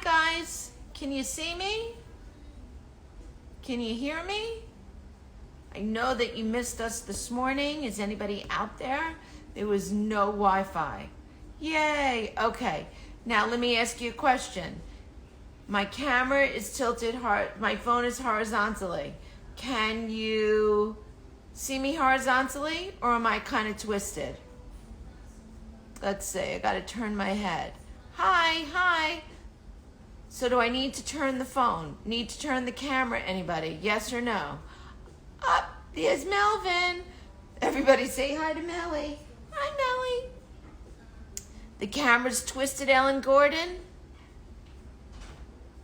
guys. Can you see me? Can you hear me? I know that you missed us this morning. Is anybody out there? There was no Wi-Fi. Yay. Okay. Now let me ask you a question. My camera is tilted my phone is horizontally. Can you see me horizontally, or am I kind of twisted? Let's see. I got to turn my head. Hi. So do I need to turn the phone? Need to turn the camera, anybody? Yes or no? Up, there's Melvin. Everybody say hi to Melly. Hi, Melly. The camera's twisted, Ellen Gordon?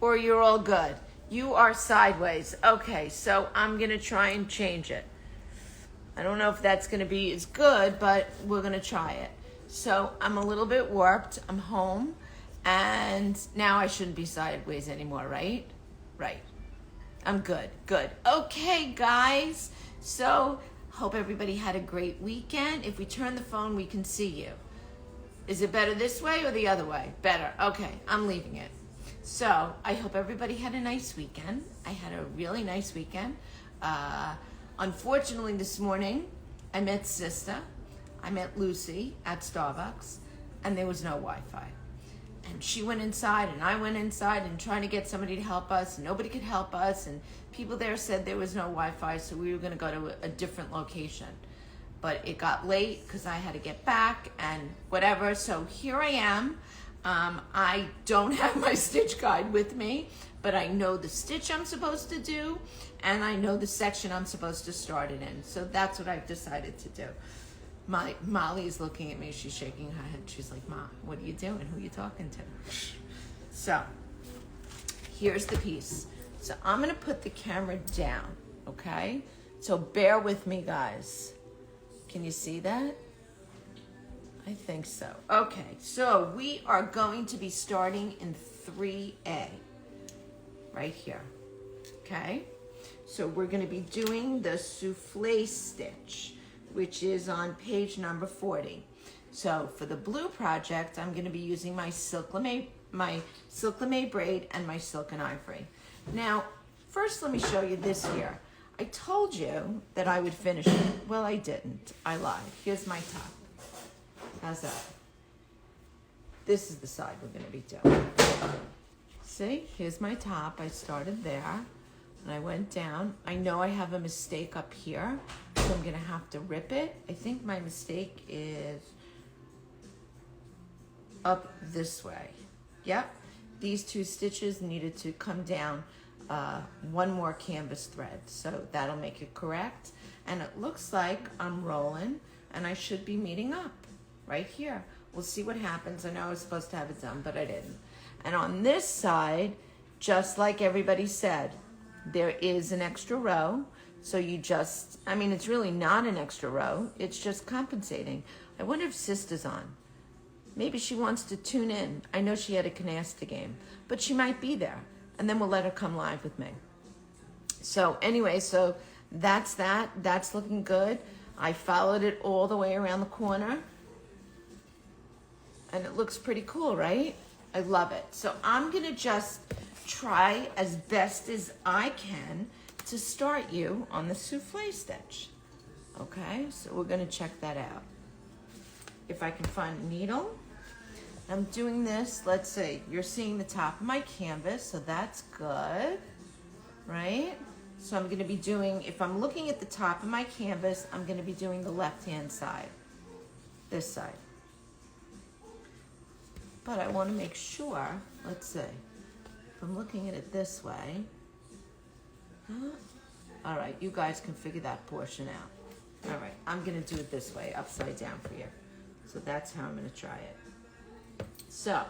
Or you're all good? You are sideways. Okay, so I'm going to try and change it. I don't know if that's going to be as good, but we're going to try it. So I'm a little bit warped. I'm home. And now I shouldn't be sideways anymore, right? Right. I'm good. Okay, guys. So hope everybody had a great weekend. If we turn the phone, we can see you. Is it better this way or the other way? Better. Okay, I'm leaving it. So I hope everybody had a nice weekend. I had a really nice weekend. Unfortunately, this morning, I met Sister. I met Lucy at Starbucks, and there was no Wi-Fi. And she went inside, and I went inside and trying to get somebody to help us. Nobody could help us, and people there said there was no Wi-Fi, so we were going to go to a different location. But it got late because I had to get back and whatever. So here I am. I don't have my stitch guide with me, but I know the stitch I'm supposed to do, and I know the section I'm supposed to start it in. So that's what I've decided to do. Molly is looking at me. She's shaking her head. She's like, "Mom, what are you doing? Who are you talking to?" So here's the piece. So I'm going to put the camera down, okay? So bear with me, guys. Can you see that? I think so. Okay, so we are going to be starting in 3A, right here, okay? So we're going to be doing the souffle stitch, which is on page number 40. So for the blue project, I'm going to be using my Silk Lame braid and my Silken Ivory. Now, first let me show you this here. I told you that I would finish it. Well, I didn't. I lied. Here's my top. How's that? This is the side we're going to be doing. See? Here's my top. I started there. And I went down. I know I have a mistake up here, so I'm going to have to rip it. I think my mistake is up this way. Yep. These two stitches needed to come down one more canvas thread, so that'll make it correct. And it looks like I'm rolling, and I should be meeting up right here. We'll see what happens. I know I was supposed to have it done, but I didn't. And on this side, just like everybody said, there is an extra row. So you just, I mean, it's really not an extra row. It's just compensating. I wonder if Sister's on. Maybe she wants to tune in. I know she had a canasta game, but she might be there. And then we'll let her come live with me. So anyway, so that's that. That's looking good. I followed it all the way around the corner. And it looks pretty cool, right? I love it. So I'm going to just try as best as I can to start you on the souffle stitch. Okay, so we're going to check that out. If I can find a needle. I'm doing this, let's see, you're seeing the top of my canvas, so that's good, right? So I'm going to be doing, if I'm looking at the top of my canvas, I'm going to be doing the left-hand side, this side. But I want to make sure, let's see, if I'm looking at it this way, all right, you guys can figure that portion out. All right, I'm going to do it this way, upside down for you. So that's how I'm going to try it. So,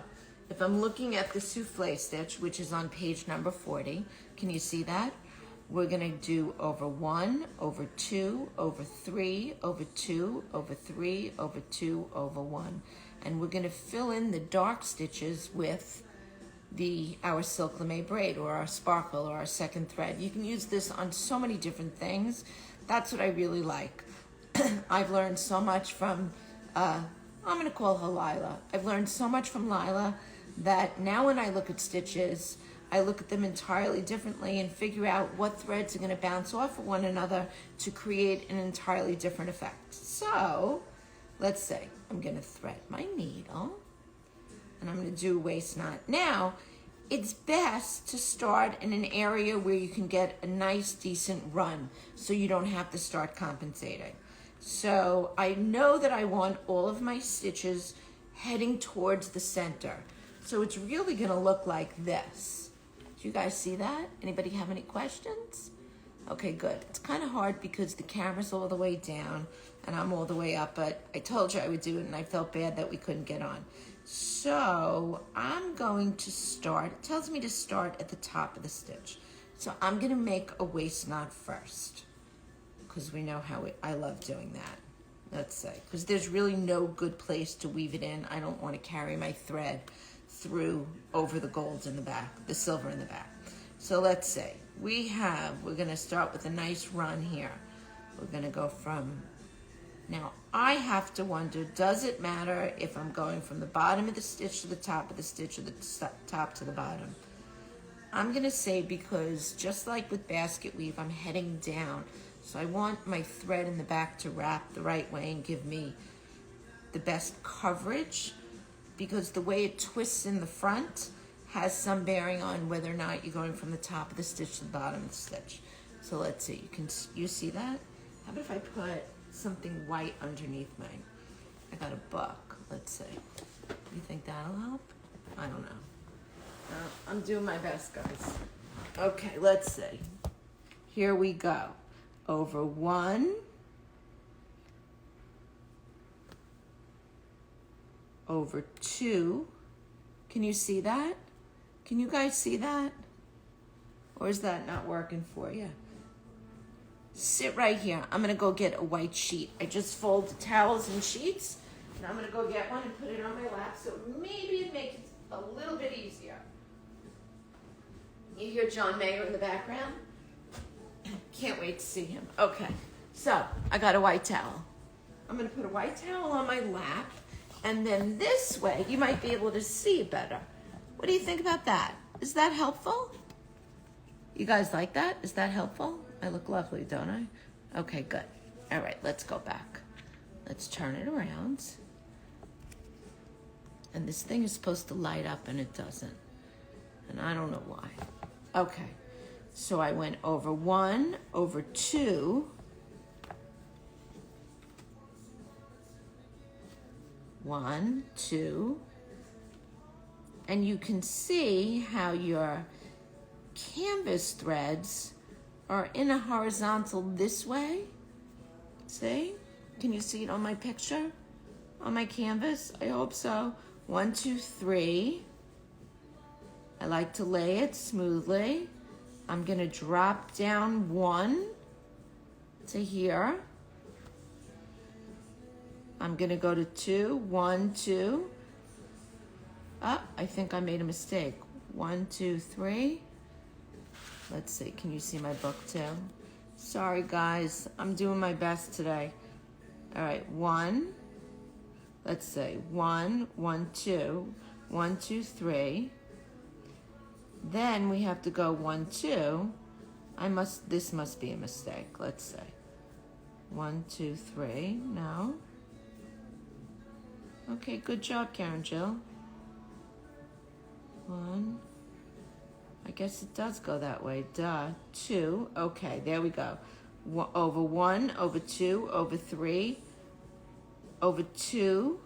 if I'm looking at the souffle stitch, which is on page number 40, can you see that? We're going to do over 1, over 2, over 3, over 2, over 3, over 2, over 1. And we're going to fill in the dark stitches with our Silk Lame braid or our sparkle or our second thread. You can use this on so many different things. That's what I really like. I've learned so much from I'm going to call her Lila. I've learned so much from Lila that now when I look at stitches, I look at them entirely differently and figure out what threads are going to bounce off of one another to create an entirely different effect. So let's say I'm going to thread my needle and I'm going to do a waist knot. Now, it's best to start in an area where you can get a nice, decent run so you don't have to start compensating. So I know that I want all of my stitches heading towards the center. So it's really going to look like this. Do you guys see that? Anybody have any questions? Okay, good. It's kind of hard because the camera's all the way down and I'm all the way up, but I told you I would do it and I felt bad that we couldn't get on. So I'm going to start, it tells me to start at the top of the stitch. So I'm going to make a waist knot first because we know how I love doing that. Let's say, because there's really no good place to weave it in. I don't want to carry my thread through over the gold in the back, the silver in the back. So let's say we're going to start with a nice run here. We're going to go from, now I have to wonder, does it matter if I'm going from the bottom of the stitch to the top of the stitch or the top to the bottom? I'm going to say because just like with basket weave, I'm heading down. So I want my thread in the back to wrap the right way and give me the best coverage, because the way it twists in the front has some bearing on whether or not you're going from the top of the stitch to the bottom of the stitch. So let's see, you see that? How about if I put something white underneath mine? I got a book, let's see. You think that'll help? I don't know. I'm doing my best, guys. Okay, let's see. Here we go. Over one, over two. Can you see that? Can you guys see that? Or is that not working for you? Sit right here. I'm gonna go get a white sheet. I just fold towels and sheets, and I'm gonna go get one and put it on my lap, so maybe it makes it a little bit easier. You hear John Mayer in the background? Can't wait to see him. Okay, so I got a white towel. I'm gonna put a white towel on my lap, and then this way you might be able to see better. What do you think about that? Is that helpful? You guys like that? Is that helpful? I look lovely, don't I? Okay, good. All right, let's go back. Let's turn it around. And this thing is supposed to light up and it doesn't. And I don't know why. Okay. So I went over one, over two, one, two, and you can see how your canvas threads are in a horizontal this way. See? Can you see it on my picture? On my canvas? I hope so. 1, 2, 3. I like to lay it smoothly. I'm gonna drop down 1 to here. I'm gonna go to 2, 1, 2. Ah, I think I made a mistake. 1, 2, 3. Let's see, can you see my book too? Sorry guys, I'm doing my best today. All right, 1. Let's say 1, 1, 2, 1, 2, 3. Then we have to go 1, 2. This must be a mistake, let's say. 1, 2, 3, no. Okay, good job, Karen Jill. 1. I guess it does go that way, duh. 2, okay, there we go. Over 1, over 2, over 3, over 2.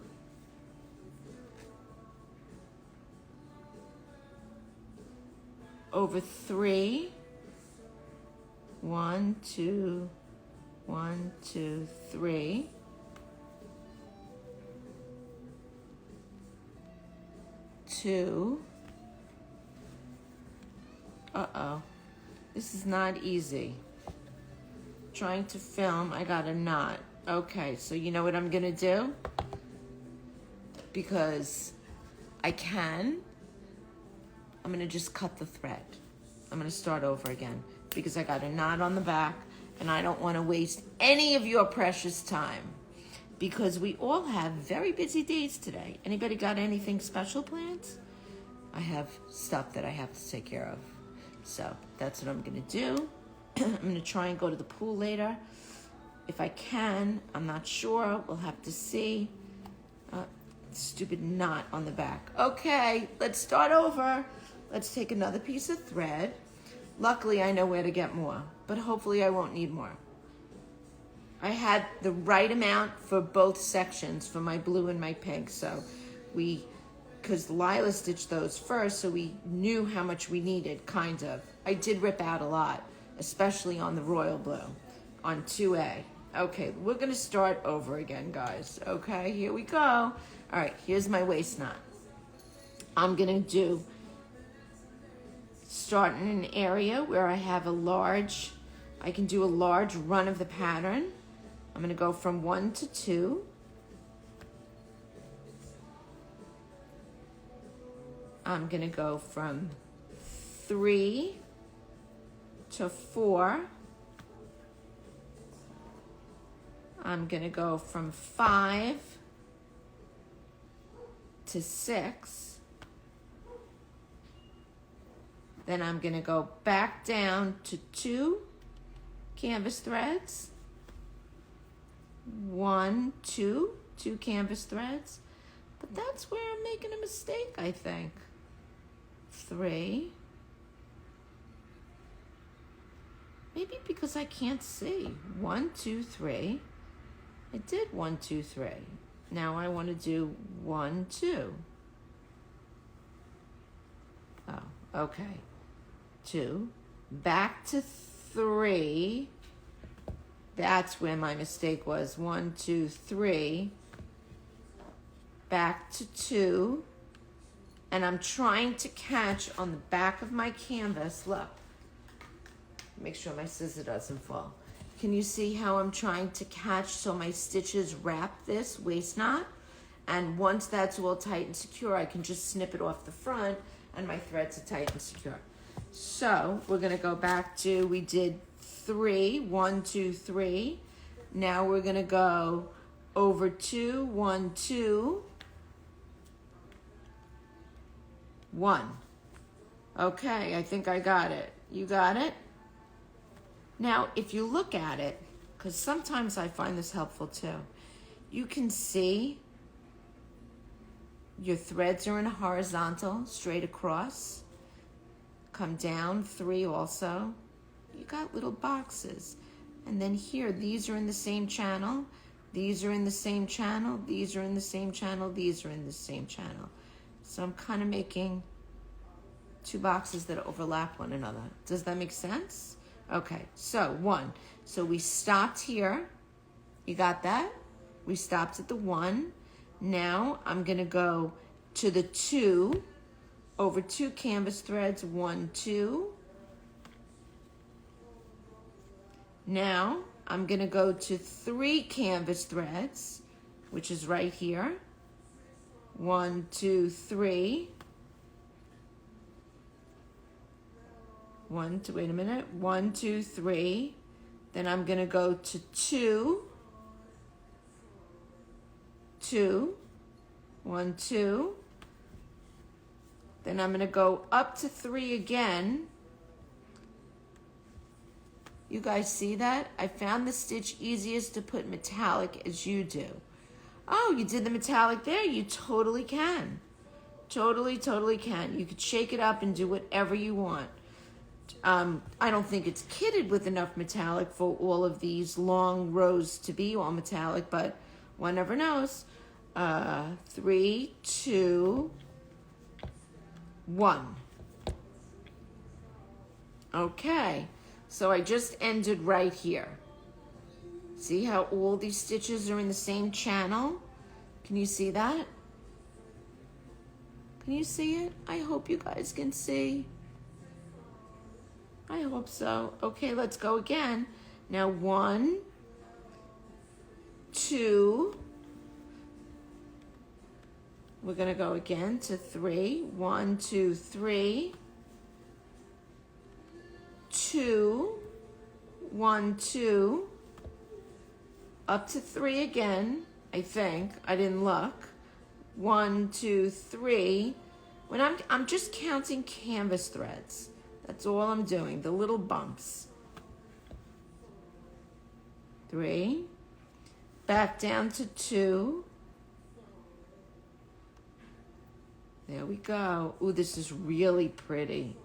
Over 3, 1, 2, 1, 2, 3. Two. Uh-oh. This is not easy. Trying to film, I got a knot. Okay, so you know what I'm gonna do? Because I can, I'm gonna just cut the thread. I'm gonna start over again because I got a knot on the back and I don't wanna waste any of your precious time because we all have very busy days today. Anybody got anything special planned? I have stuff that I have to take care of. So that's what I'm gonna do. I'm gonna try and go to the pool later. If I can, I'm not sure. We'll have to see. Stupid knot on the back. Okay, let's start over. Let's take another piece of thread. Luckily, I know where to get more, but hopefully I won't need more. I had the right amount for both sections, for my blue and my pink, so because Lila stitched those first, so we knew how much we needed, kind of. I did rip out a lot, especially on the royal blue, on 2A. Okay, we're gonna start over again, guys. Okay, here we go. All right, here's my waist knot. I'm gonna start in an area where I have I can do a large run of the pattern. I'm gonna go from 1 to 2. I'm gonna go from 3 to 4. I'm gonna go from 5 to 6. Then I'm gonna go back down to 2 canvas threads. 1, 2 canvas threads. But that's where I'm making a mistake, I think. 3. Maybe because I can't see. 1, 2, 3. I did 1, 2, 3. Now I want to do 1, 2. Oh, okay. 2. Back to 3. That's where my mistake was. 1, 2, 3. Back to 2. And I'm trying to catch on the back of my canvas. Look. Make sure my scissor doesn't fall. Can you see how I'm trying to catch so my stitches wrap this waist knot? And once that's all tight and secure, I can just snip it off the front and my threads are tight and secure. So we're gonna go back to, we did 3, 1, 2, 3. Now we're gonna go over 2, 1, 2, 1. Okay, I think I got it. You got it? Now, if you look at it, because sometimes I find this helpful too, you can see your threads are in a horizontal, straight across. Come down 3 also. You got little boxes. And then here, these are in the same channel. These are in the same channel. These are in the same channel. These are in the same channel. So I'm kind of making 2 boxes that overlap one another. Does that make sense? Okay, so 1. So we stopped here. You got that? We stopped at the 1. Now I'm gonna go to the 2, over 2 canvas threads, 1, 2. Now I'm gonna go to 3 canvas threads, which is right here. 1, 2, 3. 1, 2, wait a minute. 1, 2, 3. Then I'm gonna go to 2, 2, 1, 2. Then I'm gonna go up to 3 again. You guys see that? I found the stitch easiest to put metallic as you do. Oh, you did the metallic there? You totally can. Totally can. You could shake it up and do whatever you want. I don't think it's kitted with enough metallic for all of these long rows to be all metallic, but one never knows. 3, 2, 1. Okay, so I just ended right here. See how all these stitches are in the same channel? Can you see that? Can you see it? I hope you guys can see. I hope so. Okay, let's go again. Now 1, 2. We're gonna go again to 3. 1, 2, 3. 2, 1, 2. Up to 3 again, I think. I didn't look. 1, 2, 3. When I'm just counting canvas threads. That's all I'm doing, the little bumps. 3, back down to 2. There we go. Ooh, this is really pretty.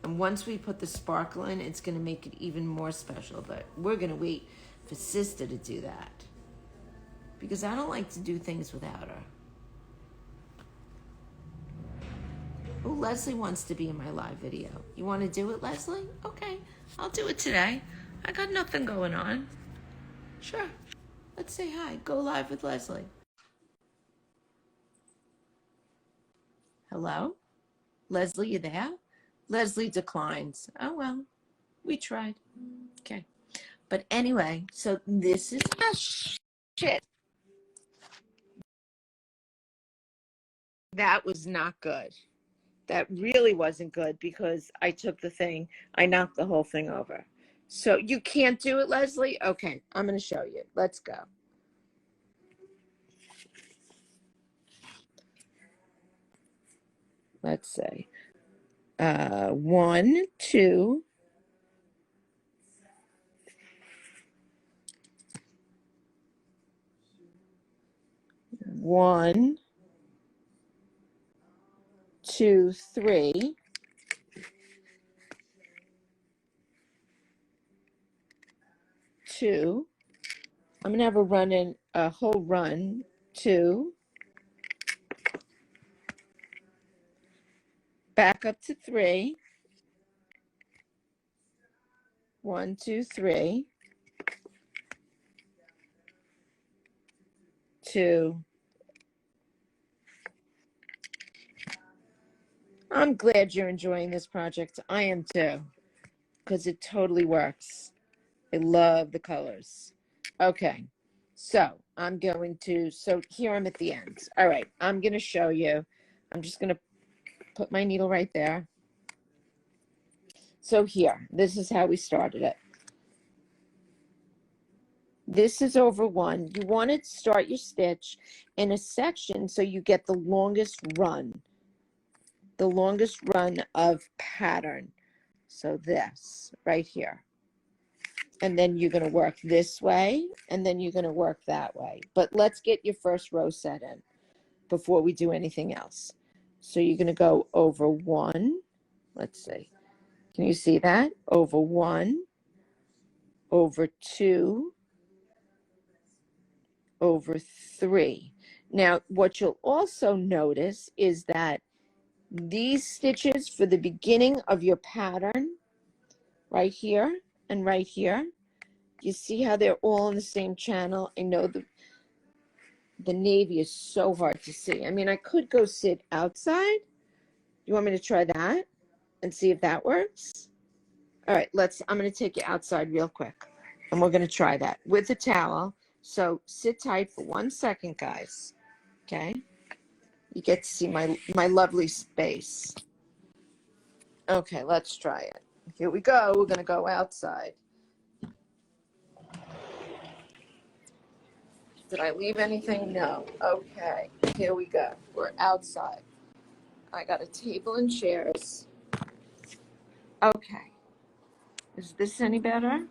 And once we put the sparkle in, it's going to make it even more special. But we're going to wait for Sister to do that, because I don't like to do things without her. Oh, Leslie wants to be in my live video. You want to do it, Leslie? Okay, I'll do it today. I got nothing going on. Sure. Let's say hi. Go live with Leslie. Hello? Leslie, you there? Leslie declines. Oh, well, we tried. Okay. But anyway, so this is shit. That was not good. That really wasn't good, because I took the thing, I knocked the whole thing over. So you can't do it, Leslie? Okay, I'm going to show you. Let's go. Let's say 1, 2, 1, 2, 3, 2. I'm going to have a whole run, 2, back up to 3, 1, 2, 3, 2. I'm glad you're enjoying this project. I am too, because it totally works. I love the colors. Okay, so so here I'm at the end. All right, I'm going to show you. I'm just going to put my needle right there. So here, this is how we started it. This is over 1. You want to start your stitch in a section so you get the longest run of pattern. So this right here. And then you're going to work this way, and then you're going to work that way. But let's get your first row set in before we do anything else. So you're going to go over 1. Let's see. Can you see that? Over 1, over 2, over 3. Now, what you'll also notice is that these stitches for the beginning of your pattern, right here and right here, you see how they're all in the same channel? I know the navy is so hard to see. I mean, I could go sit outside. You want me to try that and see if that works? All right, I'm going to take you outside real quick, and we're going to try that with a towel. So sit tight for 1 second, guys. Okay? You get to see my lovely space. Okay, let's try it. Here we go. We're going to go outside. Did I leave anything? No. Okay, here we go. We're outside. I got a table and chairs. Okay. Is this any better?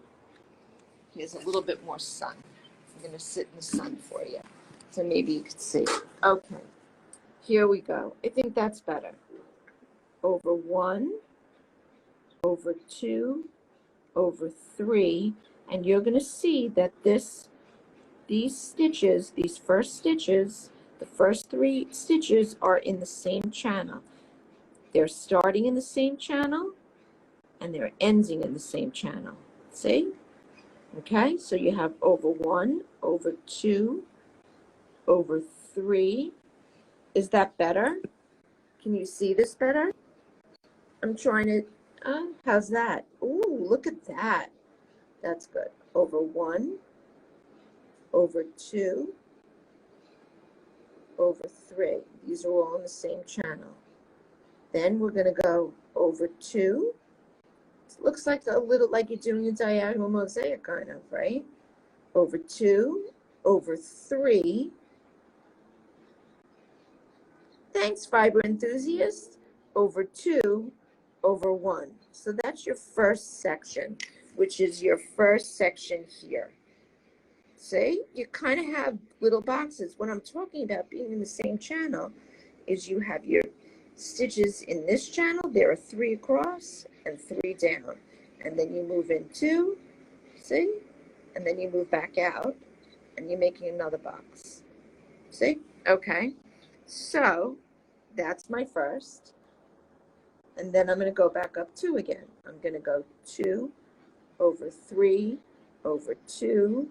Here's a little bit more sun. I'm going to sit in the sun for you, so maybe you can see. Okay. Here we go. I think that's better. Over 1, over 2, over 3, and you're going to see that these stitches, these first stitches, the first 3 stitches are in the same channel. They're starting in the same channel, and they're ending in the same channel. See? Okay, so you have over 1, over 2, over 3. Is that better? Can you see this better? I'm trying to, how's that? Ooh, look at that. That's good. Over 1, over 2, over 3. These are all in the same channel. Then we're going to go over 2. It looks like a little like you're doing a diagonal mosaic, kind of, right? Over 2, over 3, Thanks, fiber enthusiast. Over 2 over 1. So that's your first section, which is your first section here. See, you kind of have little boxes. What I'm talking about being in the same channel is you have your stitches in this channel. There are 3 across and 3 down. And then you move in 2, see? And then you move back out and you're making another box. See? Okay. So that's my first. And then I'm going to go back up 2 again. I'm going to go 2 over 3 over 2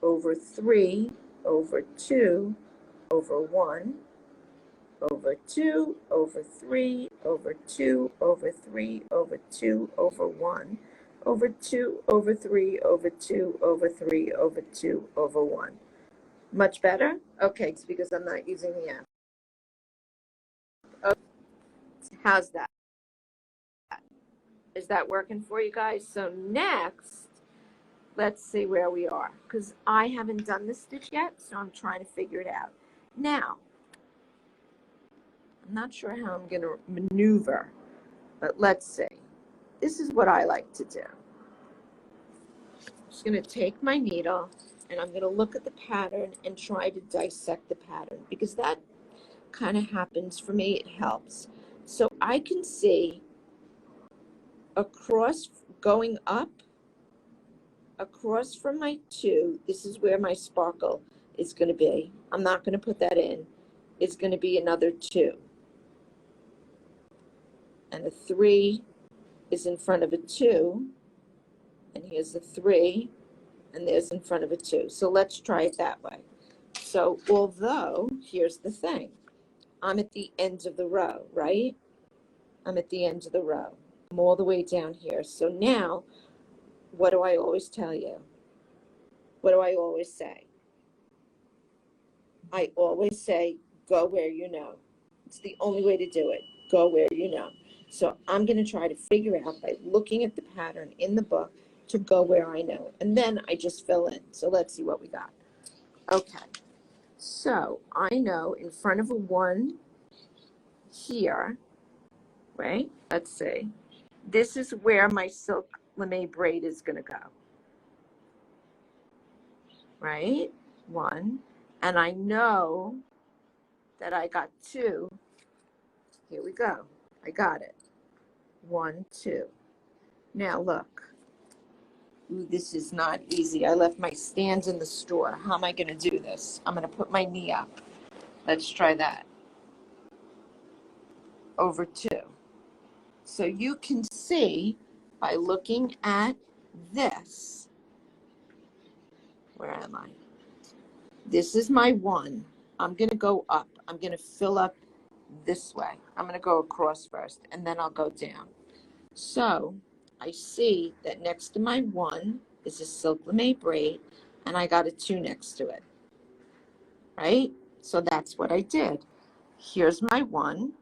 over 3 over 2 over 1 over 2 over 3 over 2 over 3 over 2 over 1 over 2 over 3 over 2 over 3 over 2 over 1. Much better? Okay, it's because I'm not using the app. Okay. How's that? Is that working for you guys? So next, let's see where we are, because I haven't done this stitch yet, so I'm trying to figure it out. Now, I'm not sure how I'm going to maneuver, but let's see. This is what I like to do. I'm just going to take my needle and I'm going to look at the pattern and try to dissect the pattern, because that kind of happens for me. It helps. So I can see across, going up, across from my 2, this is where my sparkle is going to be. I'm not going to put that in. It's going to be another 2. And a 3 is in front of a 2. And here's a 3. And there's in front of a 2. So let's try it that way. So although, here's the thing. I'm at the end of the row, right? I'm at the end of the row. I'm all the way down here. So now, what do I always tell you? What do I always say? I always say, go where you know. It's the only way to do it. Go where you know. So I'm going to try to figure out by looking at the pattern in the book to go where I know. And then I just fill in. So let's see what we got. Okay. So I know in front of a 1 here, right? Let's see. This is where my silk lame braid is going to go. Right? 1. And I know that I got 2. Here we go. I got it. 1, 2. Now look. Ooh, this is not easy. I left my stands in the store. How am I going to do this? I'm going to put my knee up. Let's try that. Over 2. So you can see by looking at this. Where am I? This is my 1. I'm going to go up. I'm going to fill up this way. I'm going to go across first, and then I'll go down. So I see that next to my 1 is a silk lame braid, and I got a 2 next to it. Right? So that's what I did. Here's my 1.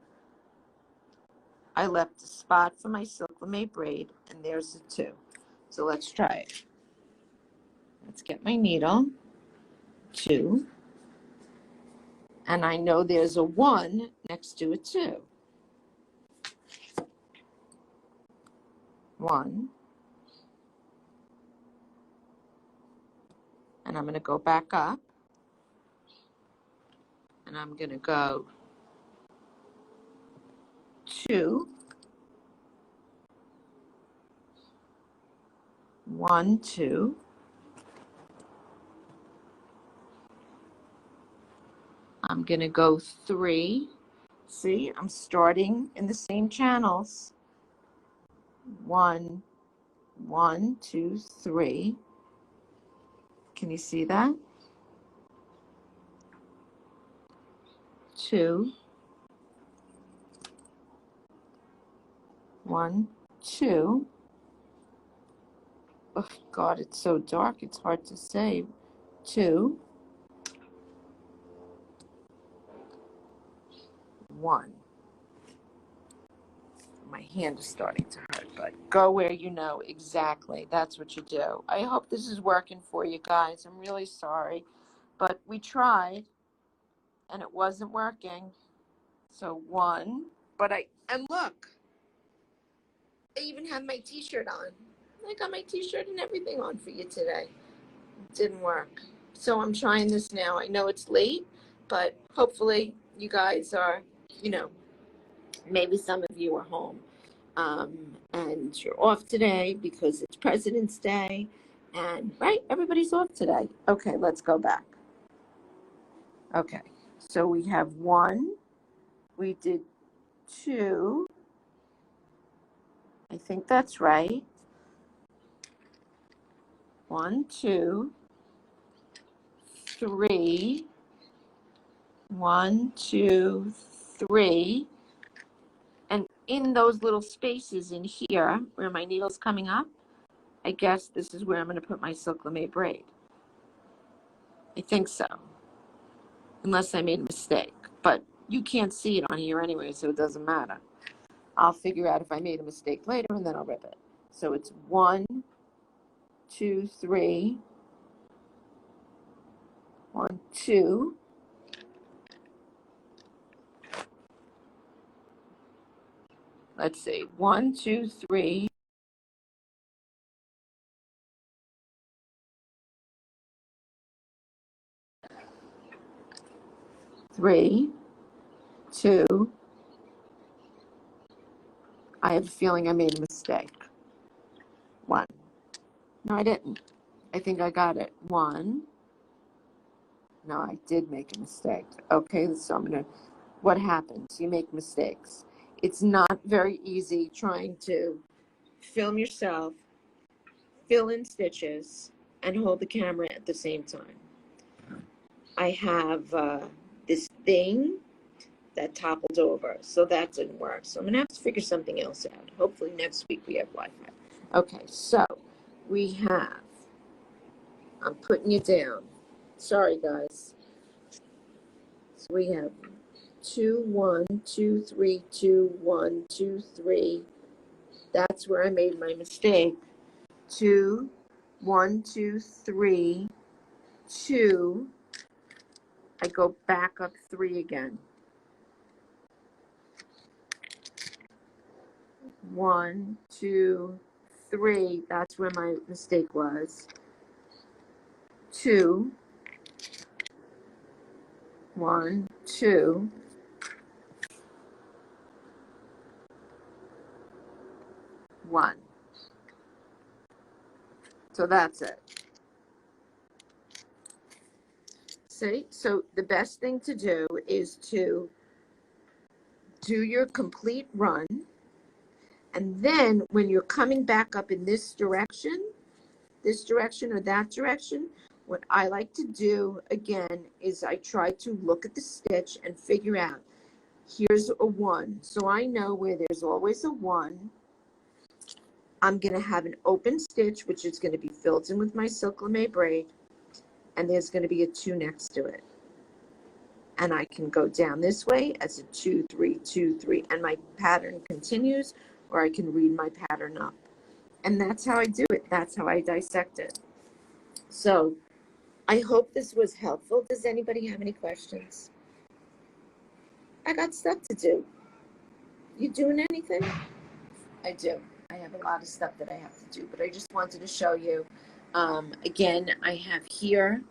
I left a spot for my silk lame braid, and there's a 2. So let's try it. Let's get my needle. 2. And I know there's a 1 next to a 2. 1. And I'm going to go back up. And I'm going to go 2. 1, 2. I'm going to go 3. See, I'm starting in the same channels. 1, 1, 2, 3. Can you see that? 2. 1, 2. Oh, God, it's so dark. It's hard to say. 2. 1. My hand is starting to hurt, but go where you know exactly. That's what you do. I hope this is working for you guys. I'm really sorry, but we tried. and it wasn't working. So one, and look, I even have my t-shirt on. I got my t-shirt and everything on for you today. It didn't work. So I'm trying this now. I know it's late, but hopefully you guys are, you know, maybe some of you are home. And you're off today because it's President's Day. And right, everybody's off today. Okay, let's go back. Okay, so we have one, we did two. I think that's right. 1, 2, 3. 1, 2, 3. And in those little spaces in here where my needle's coming up, I guess this is where I'm going to put my Silk Lame braid. I think so. Unless I made a mistake. But you can't see it on here anyway, so it doesn't matter. I'll figure out if I made a mistake later and then I'll rip it. So it's 1, 2, 3. 1, 2. Let's see. 1, 2, 3. 3, 2. I have a feeling I made a mistake. 1. No, I didn't. I think I got it. 1. No, I did make a mistake. Okay, so I'm going to, what happens? You make mistakes. It's not very easy trying to film yourself, fill in stitches, and hold the camera at the same time. I have this thing that toppled over, so that didn't work. So I'm going to have to figure something else out. Hopefully next week we have Wi-Fi. Okay, so we have, I'm putting you down. Sorry, guys. So we have 2, 1, 2, 3, 2, 1, 2, 3. That's where I made my mistake. 2, 1, 2, 3, 2. I go back up 3 again. 1, 2, 3. That's where my mistake was. 2, 1, 2. 1. So that's it. See? So the best thing to do is to do your complete run. And then when you're coming back up in this direction or that direction, what I like to do again is I try to look at the stitch and figure out, here's a 1. So I know where there's always a 1. I'm going to have an open stitch, which is going to be filled in with my Silk Lame braid, and there's going to be a 2 next to it. And I can go down this way as a 2, 3, 2, 3, and my pattern continues, or I can read my pattern up. And that's how I do it. That's how I dissect it. So I hope this was helpful. Does anybody have any questions? I got stuff to do. You doing anything? I do. I have a lot of stuff that I have to do, but I just wanted to show you. Again, I have here,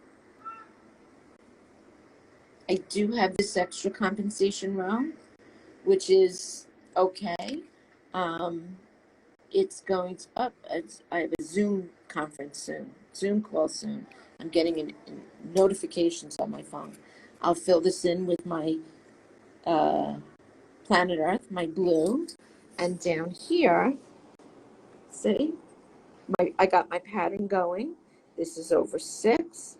I do have this extra compensation row, which is okay. It's going to up. I have a Zoom conference soon, Zoom call soon. I'm getting notifications on my phone. I'll fill this in with my Planet Earth, my blue, and down here, see, I got my pattern going. This is over 6.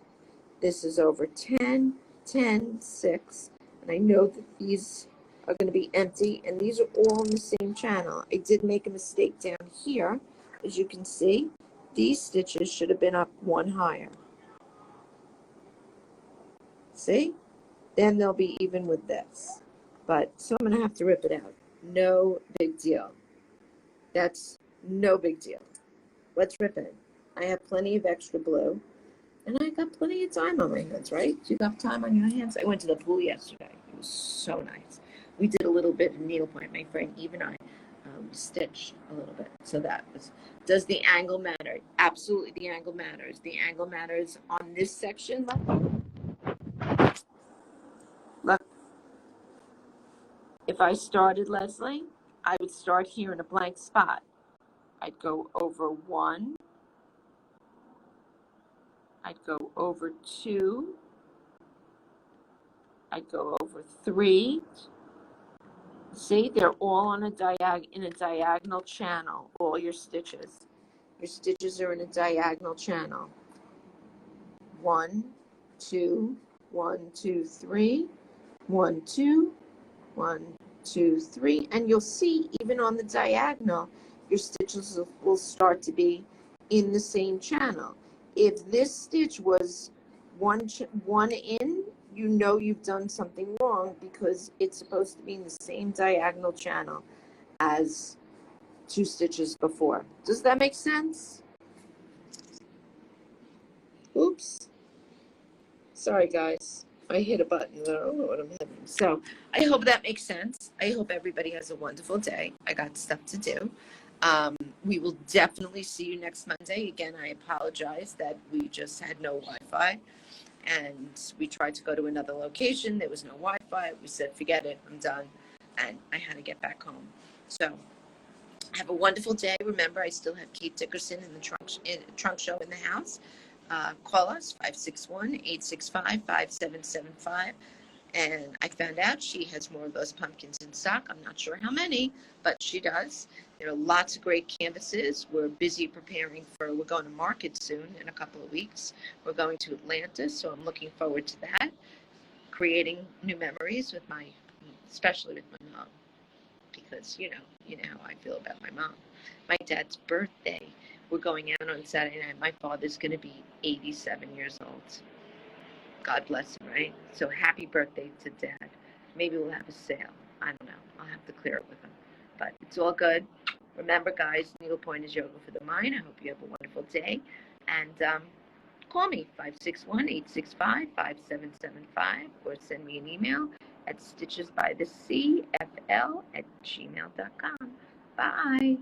This is over 10, 10, 6. And I know that these are going to be empty, and these are all in the same channel. I did make a mistake down here. As you can see, these stitches should have been up 1 higher. See? Then they'll be even with this. But, so I'm going to have to rip it out. No big deal. That's no big deal. Let's rip it. I have plenty of extra blue. And I got plenty of time on my hands, right? You got time on your hands. I went to the pool yesterday. It was so nice. We did a little bit of needlepoint. My friend Eve and I stitched a little bit. So that was. Does the angle matter? Absolutely, the angle matters. The angle matters on this section. Look, if I started, Leslie, I would start here in a blank spot. I'd go over 1. I'd go over 2. I'd go over 3. See, they're all on in a diagonal channel, all your stitches. Your stitches are in a diagonal channel. 1, 2, 1, 2, 3, 1, 2, 1, 2, 3. And you'll see, even on the diagonal, your stitches will start to be in the same channel. If this stitch was one in, you know you've done something wrong because it's supposed to be in the same diagonal channel as 2 stitches before. Does that make sense? Oops. Sorry, guys. I hit a button. I don't know what I'm hitting. So I hope that makes sense. I hope everybody has a wonderful day. I got stuff to do. We will definitely see you next Monday. Again, I apologize that we just had no Wi-Fi. And we tried to go to another location. There was no Wi-Fi. We said, forget it. I'm done. And I had to get back home. So have a wonderful day. Remember, I still have Kate Dickerson in the trunk show in the house. Call us, 561-865-5775. And I found out she has more of those pumpkins in stock. I'm not sure how many, but she does. There are lots of great canvases. We're busy preparing we're going to market soon in a couple of weeks. We're going to Atlanta, so I'm looking forward to that. Creating new memories especially with my mom, because you know how I feel about my mom. My dad's birthday, we're going out on Saturday night. My father's going to be 87 years old. God bless him, right? So happy birthday to Dad. Maybe we'll have a sale. I don't know. I'll have to clear it with him. But it's all good. Remember, guys, needlepoint is yoga for the mind. I hope you have a wonderful day. And call me, 561-865-5775, or send me an email at stitchesbythecfl@gmail.com. Bye.